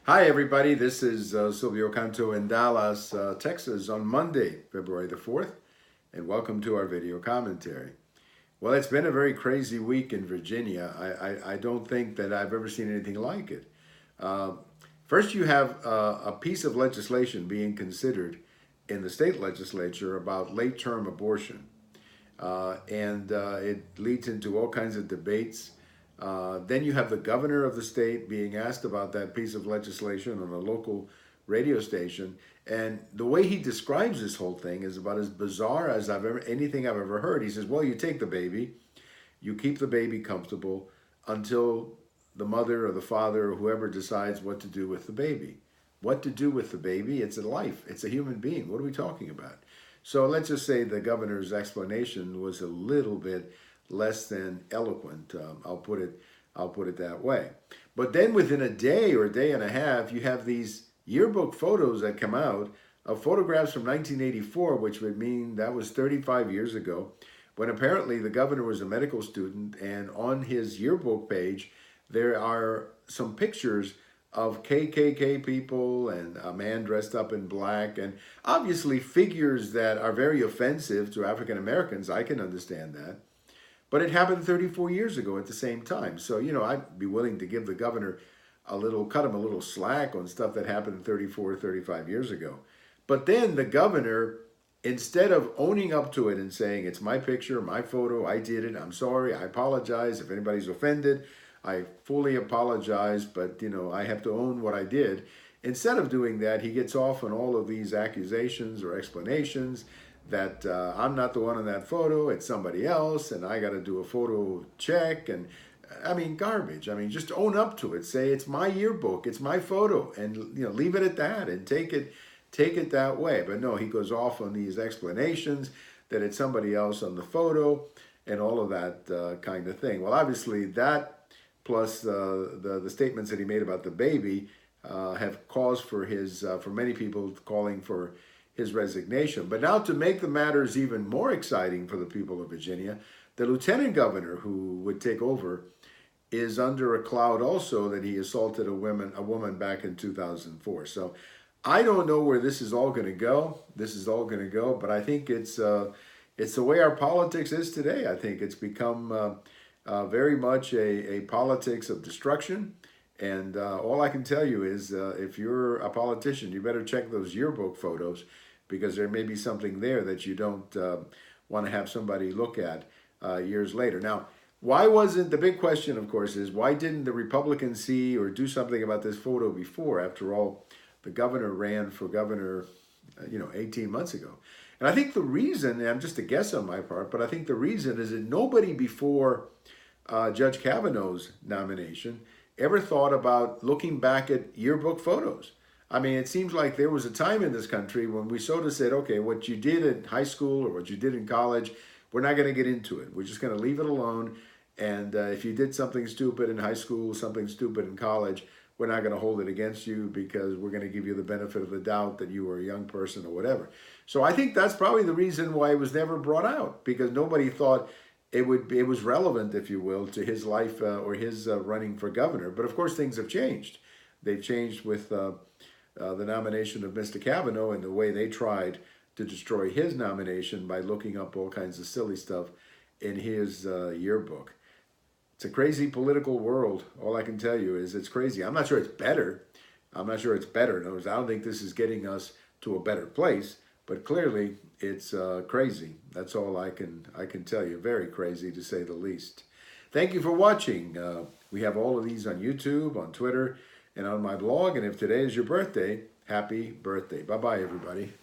Hi, everybody. This is Silvio Canto in Dallas, Texas on Monday, February the 4th, and welcome to our video commentary. Well, it's been a very crazy week in Virginia. I don't think that I've ever seen anything like it. Uh, First, you have a piece of legislation being considered in the state legislature about late-term abortion. And it leads into all kinds of debates. Then you have the governor of the state being asked about that piece of legislation on a local radio station, and the way he describes this whole thing is about as bizarre as anything I've ever heard. He says, "Well, you take the baby, you keep the baby comfortable until the mother or the father or whoever decides what to do with the baby." What to do with the baby? It's a life. It's a human being. What are we talking about? So let's just say the governor's explanation was a little bit less than eloquent. I'll put it that way. But then within a day or a day and a half, you have these yearbook photos that come out of photographs from 1984, which would mean that was 35 years ago, when apparently the governor was a medical student, and on his yearbook page, there are some pictures of KKK people and a man dressed up in black, and obviously figures that are very offensive to African Americans. I can understand that. But it happened 34 years ago at the same time. So, I'd be willing to give the governor cut him a little slack on stuff that happened 34, 35 years ago. But then the governor, instead of owning up to it and saying, "It's my picture, my photo, I did it, I'm sorry, I apologize if anybody's offended, I fully apologize, but I have to own what I did." Instead of doing that, he gets off on all of these accusations or explanations that I'm not the one in that photo, it's somebody else, and I got to do a photo check. And I mean, garbage. I mean, just own up to it. Say it's my yearbook, it's my photo, and leave it at that, and take it that way. But no, he goes off on these explanations that it's somebody else on the photo and all of that kind of thing. Well, obviously that plus the statements that he made about the baby have cause for for many people calling for his resignation. But now, to make the matters even more exciting for the people of Virginia, the lieutenant governor who would take over is under a cloud also that he assaulted a woman back in 2004. So I don't know where this is all going to go. But I think it's the way our politics is today. I think it's become very much a politics of destruction. And all I can tell you is if you're a politician, you better check those yearbook photos, because there may be something there that you don't want to have somebody look at years later. Now, the big question, of course, is why didn't the Republicans see or do something about this photo before? After all, the governor ran for governor, 18 months ago. And I think the reason, and I'm just a guess on my part, but I think the reason is that nobody before Judge Kavanaugh's nomination ever thought about looking back at yearbook photos. I mean, it seems like there was a time in this country when we sort of said, okay, what you did in high school or what you did in college, we're not going to get into it. We're just going to leave it alone. And if you did something stupid in high school, something stupid in college, we're not going to hold it against you, because we're going to give you the benefit of the doubt that you were a young person or whatever. So I think that's probably the reason why it was never brought out, because nobody thought it was relevant, if you will, to his life or his running for governor. But of course, things have changed. They've changed with the nomination of Mr. Kavanaugh and the way they tried to destroy his nomination by looking up all kinds of silly stuff in his yearbook. It's a crazy political world. All I can tell you is it's crazy. I'm not sure it's better. In other words, I don't think this is getting us to a better place, but clearly it's crazy. That's all I can tell you. Very crazy, to say the least. Thank you for watching. We have all of these on YouTube, on Twitter, and on my blog. And if today is your birthday, happy birthday. Bye-bye, everybody.